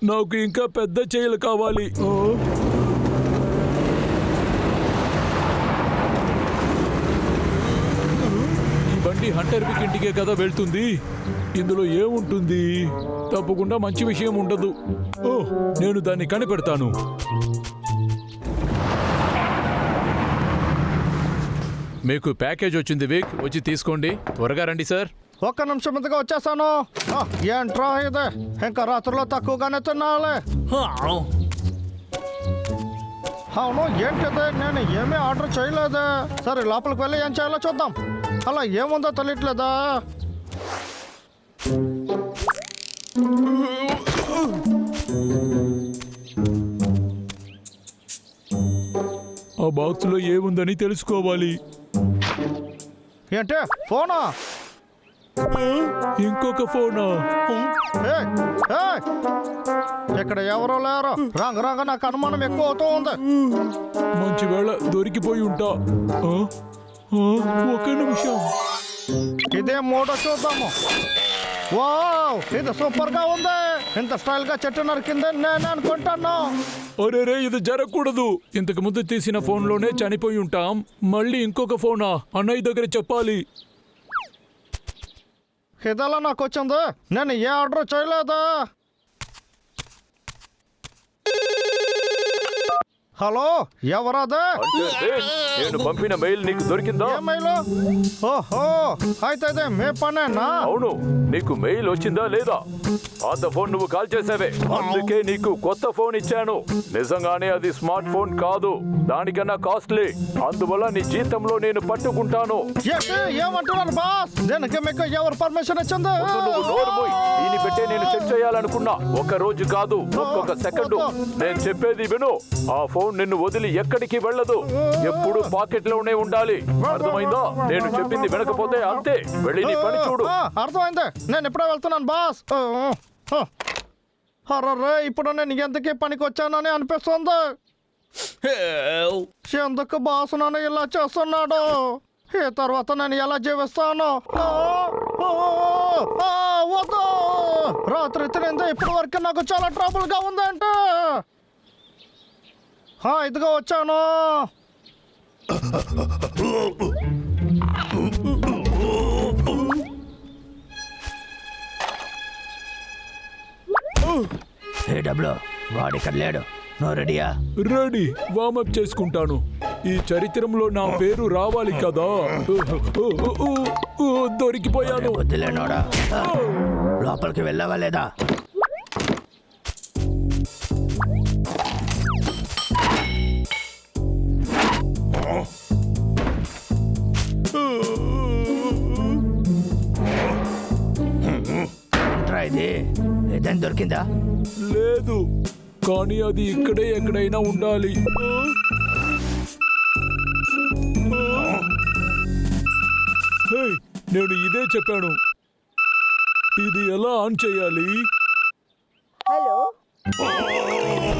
నాకు ఇంకా పెద్ద చేయలు కావాలి. ఈ బండి హంటర్ విక్ ఇంటికే కదా వెళ్తుంది. ఇందులో ఏముంటుంది? తప్పకుండా మంచి విషయం ఉండదు. నేను దాన్ని కనిపెడతాను. మీకు ప్యాకేజ్ వచ్చింది విక్, వచ్చి తీసుకోండి. త్వరగా రండి సార్. ఒక్క నిమిషం ముందుగా వచ్చేసాను. ఏంట్రా ఇది? ఇంకా రాత్రిలో తక్కువగానే తినాలి. అవును, ఏంటిది? నేను ఏమీ ఆర్డర్ చేయలేదు. సరే లోపలికి వెళ్ళి ఏం చేయాలో చూద్దాం. అలా ఏముందో తెలియట్లేదా? ఆ బాక్స్ లో ఏముందని తెలుసుకోవాలి. ఏంటి? ఫోనా? ఇంకొక ఫోనా? ఇక్కడ ఎవరో లేరు. రాంగ రాంగ నాకు అనుమానం ఎక్కువ అవుతూ ఉంది. మంచి వేళ దొరికిపోయి ఉంటా. ఒక నిమిషం. ఇదే మూడో చూద్దాము. వావ్, ఇది సూపర్ గా ఉంది. ఇంత స్టైల్ గా చెట్టు నరికిందని నేను అనుకుంటాను. అరే, ఇది జరగకూడదు. ఇంతకు ముందు తీసిన ఫోన్ లోనే చనిపోయి ఉంటాం. మళ్ళీ ఇంకొక ఫోనా? అన్నయ్య దగ్గర చెప్పాలి. ఇదెలా నాకు వచ్చింది? నేను ఏ ఆర్డర్ చేయలేదా? హలో, ఎవరదే? నేను పంపిన మెయిల్ నీకు దొరికిందా? ఏ మెయిల్? ఓహో, అయితే ఇదే మీ పనేనా? అవును. నీకు మెయిల్ వచ్చిందా లేదా? పాత ఫోన్ నువ్వు కాల్ చేసావే, అందుకే నీకు కొత్త ఫోన్ ఇచ్చాను. నిజంగానే అది స్మార్ట్ ఫోన్ కాదు, దానికన్నా కాస్ట్లీ. అందువల్ల నీ జీతంలో నేను పట్టుకుంటాను. ఏమంటున్నారు బాస్? దీనికి మీకు ఎవరు పర్మిషన్ ఇచ్చింది? నువ్వు నోరు మూయ్. దీన్ని పెట్టే నేను చెక్ చేయాలనుకున్నా. ఒక రోజు కాదు, ఒక్కొక్క సెకండ్. నేను చెప్పేది విను. ఆ ఫోన్ నిన్ను వదిలి ఎక్కడికి వెళ్ళదు. ఎప్పుడు పాకెట్ లోనే ఉండాలి. అర్థమైందా? నేను చెప్పింది వినకపోతే అంతే. వెళ్ళి నీ పని చూడు. అర్థమైంది. నేను ఇప్పుడే వెళ్తున్నాను బాస్. అర్రే, ఇప్పుడు నేను ఎందుకు పనికి వచ్చానని అనిపిస్తుంది. ఎందుకు బాస్ నన్ను ఇలా చేస్తున్నాడు? ఈ తర్వాత నేను ఎలా జీవిస్తాను? వద్దు. రాత్రి తినింది ఇప్పటి వరకు నాకు చాలా ట్రబుల్ గా ఉందంటే. ఇదిగో వచ్చాను. డబ్లు వాడు ఇక్కడ లేడు. నువ్వు రెడీయా? రెడీ. వార్మప్ చేసుకుంటాను. ఈ చరిత్రలో నా పేరు రావాలి కదా. దొరికిపోయాను. వద్దులేనోడా, లోపలికి వెళ్ళావా లేదా? ఇది ఏదైనా దొరికిందా? లేదు, కానీ అది ఇక్కడే ఎక్కడైనా ఉండాలి. నేను ఇదే చెప్పాను. ఇది ఎలా ఆన్ చేయాలి? హలో,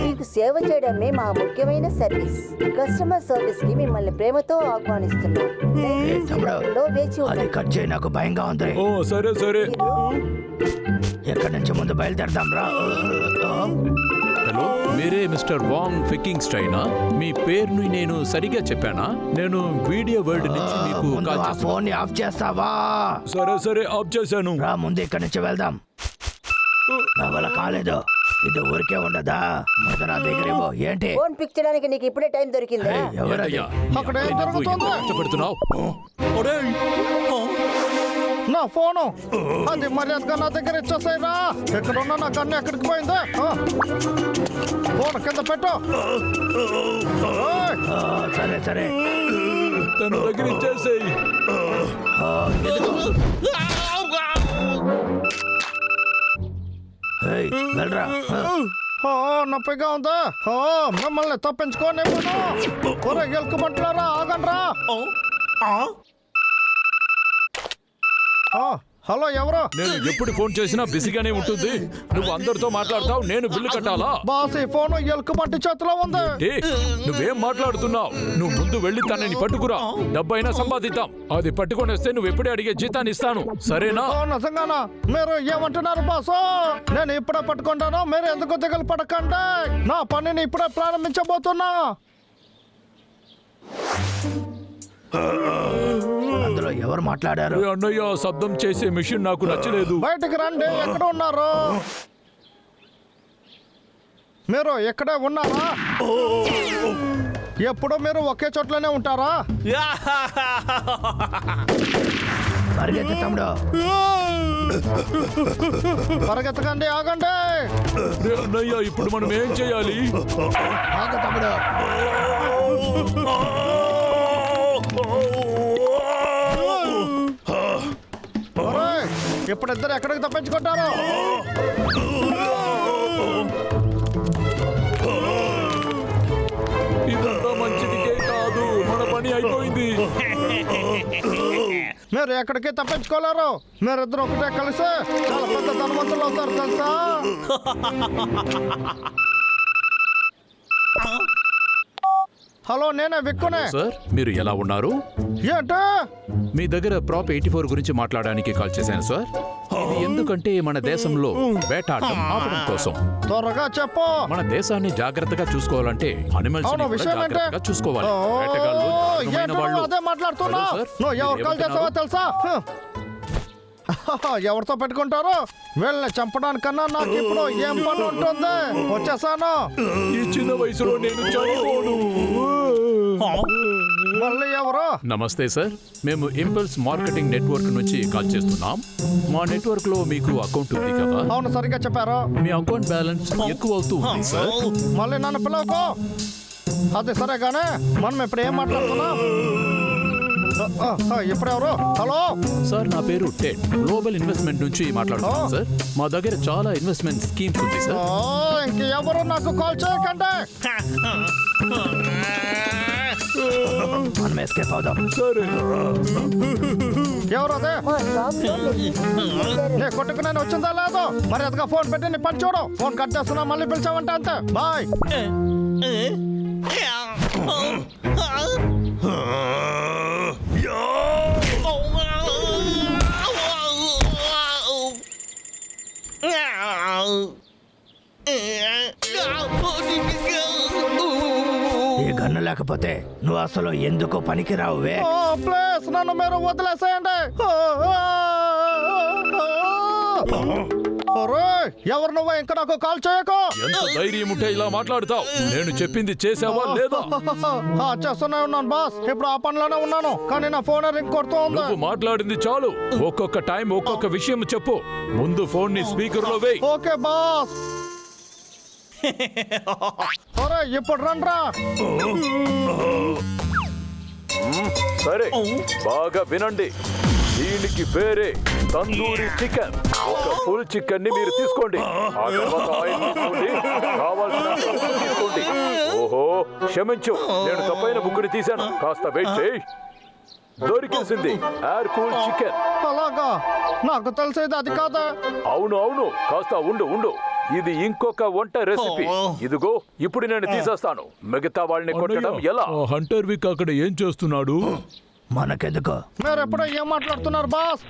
మీకు సేవ చేయడమే మా ముఖ్యమైన సర్వీస్. కస్టమర్ సర్వీస్ కి మిమ్మల్ని ప్రేమతో ఆహ్వానిస్తున్నాం. అది కట్ చేయి, నాకు భయంగా ఉంది. సరే సరే. ఎక్కడి నుంచి ముందు బయలుదేరదాం రా. హలో, మీరే మిస్టర్ వాంగ్ ఫిక్కింగ్ స్టైనా? మీ పేరుని నేను సరిగా చెప్పానా? నేను వీడియో వరల్డ్ నుంచి మీకు కాల్ చేస్తాను. ఫోన్ ఆఫ్ చేస్తావా? సరే సరే, ఆఫ్ చేశాను. రా, ముందు ఇక్కడి నుంచి వెళ్దాం. నా వల్ల కాలేదు. ఇది ఊరికే ఉండదా? ముందు నా దగ్గర ఏంటి? ఫోన్ పిక్ చేయడానికి నీకు ఇప్పుడే టైం దొరికిందా? అక్కడ ఏం జరుగుతుంది? కష్టపడుతున్నావు. నా ఫోను అది మర్యాదగా నా దగ్గర ఇచ్చేసాయిరా. ఎక్కడున్నా నా కన్ను ఎక్కడికి పోయిందా? ఫోన్ కింద పెట్టు. సరే సరే, తన దగ్గర ఇచ్చేసేయి. వెళ్ళరా. నొప్పిగా ఉందా? మిమ్మల్ని తప్పించుకోని గెలుకుమంటున్నారా? ఆగండ్రా. హలో ఎవరు? నేను ఎప్పుడు ఫోన్ చేసినా బిజీగానే ఉంటుంది. నువ్వు అందరితో మాట్లాడతావు, నేను బిల్లు కట్టాలా? బాస్ ఈ ఫోన్ ఎలుక పట్టి చేతిలో ఉంది. నువ్వేం మాట్లాడుతున్నావు? నువ్వు ముందు వెళ్ళి తనని పట్టుకురా, డబ్బైనా సంపాదిద్దాం. అది పట్టుకొని వస్తే నువ్వు ఎప్పుడే అడిగే జీతాన్ని ఇస్తాను, సరేనా? నిజంగానా? మీరు ఏమంటున్నారు బాసు? నేను ఇప్పుడే పట్టుకుంటాను, మీరు ఎందుకు దిగులు పడకండి. నా పనిని ఇప్పుడే ప్రారంభించబోతున్నా. అందులో ఎవరు మాట్లాడారు? ఏ అన్నయ్య, శబ్దం చేసే మిషన్ నాకు నచ్చలేదు. బయటికి రండి. ఎక్కడ ఉన్నారు మీరు? ఎక్కడే ఉన్నారా? ఎప్పుడు మీరు ఒకే చోట్లనే ఉంటారా? పరిగెత్తు తమ్ముడు. పరిగెత్తకండి, ఆగండి. ఏ అన్నయ్య, ఇప్పుడు మనం ఏం చేయాలి? ఆగు తమ్ముడు. ఒరేయ్, ఇప్పుడు ఇద్దరు ఎక్కడికి తప్పించుకుంటారు? ఇదంతా మంచిదికే కాదు, మన పని అయిపోయింది. మీరు ఎక్కడికి తప్పించుకోలేరు. మీరిద్దరు ఒకటే కలిసి చాలా పెద్ద ధనవంతులు అవుతారు తెలుసా? హలో, నేనే విక్కునే. సార్, మీరు ఎలా ఉన్నారు? ఏంటి? మీ దగ్గర ప్రాప్ 84 గురించి మాట్లాడడానికి కాల్ చేశాను సార్. ఇది ఎందుకంటే మన దేశంలో వేటాడడం ఆపడం కోసం. త్వరగా చెప్పు. మన దేశాన్ని జాగ్రత్తగా చూసుకోవాలంటే అనిమల్స్ అవును, విషయం ఏంటి? జాగ్రత్తగా చూసుకోవాలి. ఓ, వేటగాళ్ళు దారుణమైన ఏంటి వాళ్ళు. అదే మాట్లాడుతున్నా? హలో సార్, నువ్వు ఎవరు కాల్ చేస్తావో తెలుసా? ఎవరితో పెట్టుకుంటారు? వీళ్ళని చంపడానికన్నా నాకు ఇప్పుడు ఏం పని ఉంటుంది? వచ్చేసాను. ఈ చిన్న వయసులో నేను చనిపోను. మళ్ళీ ఎవరు? నమస్తే సార్, మేము ఇంపల్స్ మార్కెటింగ్ నెట్వర్క్ నుంచి కాల్ చేస్తున్నాం. మా నెట్వర్క్ లో మీకు అకౌంట్ ఉంది కదా? అవును, సరిగ్గా చెప్పారు. మీ అకౌంట్ బ్యాలెన్స్ ఎక్కువ అవుతూ ఉంది సార్. మళ్ళీ నన్ను పిలవకు. అది సరే గానే మనం ఇప్పుడు ఏం మాట్లాడుతున్నాం? ఇప్పుడు ఎవరు? హలో సార్, నా పేరు టెడ్, గ్లోబల్ ఇన్వెస్ట్మెంట్ నుంచి మాట్లాడుతున్నాను సార్. మా దగ్గర చాలా ఇన్వెస్ట్మెంట్ స్కీమ్స్ ఉంది సార్. ఇంకెవరు నాకు కాల్ చేయకండి. మనం ఎస్కేప్ అవుదాం. సరే. ఎవరు అదే? మా షాప్లో నే కొట్టుకునే వచ్చిందా లేదో? మరి అదిగా ఫోన్ పెట్టి నీ పని చూడు. ఫోన్ కట్ చేస్తున్నా, మళ్ళీ పిలిచావంటే అంతే. బాయ్. ఈ గన్ను లేకపోతే నువ్వు అసలు ఎందుకు పనికిరావువే? ప్లీజ్ నన్ను మీరు వదిలేసేయండి. ఎవరు నువ్వు? ఇంకా నాకు కాల్ చేయకు. ఎంత ధైర్యం ఉంటే ఇలా మాట్లాడతావు? నేను చెప్పింది చేసావా లేదా? చేస్తూనే ఉన్నాను బాస్. ఇప్పుడు ఆ పనిలోనే ఉన్నాను, కానీ నా ఫోన్ రింగ్ కొడుతూ ఉంది. నువ్వు మాట్లాడింది చాలు. ఒక్కొక్క టైం ఒక్కొక్క విషయం చెప్పు. ముందు ఫోన్ ని స్పీకర్ లో వేయి. Okay boss. ఇప్పుడు రండ్రా. సరే, బాగా వినండి. దీనికి పేరే తందూరి చికెన్. ఒక ఫుల్ చికెన్ ని మీరు తీసుకోండి. ఆ తర్వాత ఆయిల్ తీసుకోండి, కావాల్సిన ఉప్పు తీసుకోండి. ఓహో, క్షమించు, నేను తప్పైన బుక్కుని తీశాను. కాస్త వెయిట్ చేయి. దొరికేసింది ఎయిర్ కూల్ చికెన్. అలాగా? నాకు తెలిసేది అది కాదా? అవును అవును, కాస్త ఉండు. ఇది ఇంకొక వంట రెసిపీ. ఇదిగో, ఇప్పుడు నేను తీసేస్తాను. మిగతా వాళ్ళని కొట్టడం ఎలా? హంటర్ విక్ అక్కడ ఏం చేస్తున్నాడు? మనకెందుకు? మీరు ఎప్పుడో ఏం మాట్లాడుతున్నారు బాస్?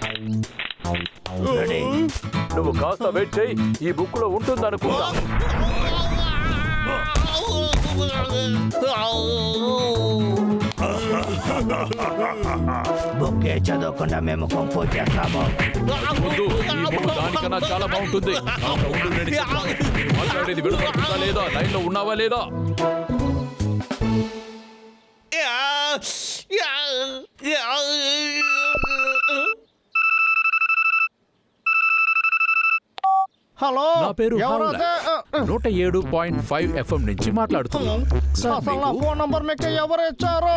రెడీ? నువ్వు కాస్త వెయిట్ చేయి, ఈ బుక్ లో ఉంటుంది అనుకుంటా. బుక్కే చదవకుండా మేము కంపోజ్ చేస్తాము. ముందు ఈ బుక్ దానికన్నా చాలా బాగుంటుంది. కాస్త ఉండు, నేను చెప్తాను. మాట్లాడేది వినపడుతుందా లేదా? లైన్ లో ఉన్నావా లేదా? హలో, నా పేరు ఎవరు హౌలా. అదే? 107.5 FM నుంచి మాట్లాడుతున్నాను. సార్, అసలు నా మీకు ఫోన్ నంబర్ మీకు ఎవరు ఇచ్చారు?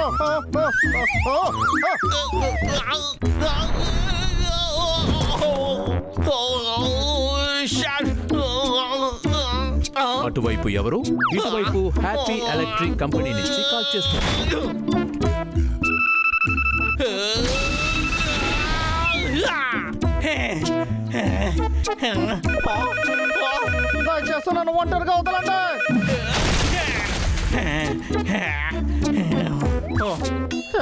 అటువైపు ఎవరు? ఇటువైపు హ్యాపీ ఎలక్ట్రిక్ కంపెనీ నుంచి కాల్ చేస్తున్నారు. దయచేసి నన్ను ఒంటరిగా వదలండి.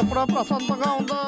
ఎప్పుడో ప్రశాంతంగా ఉందా?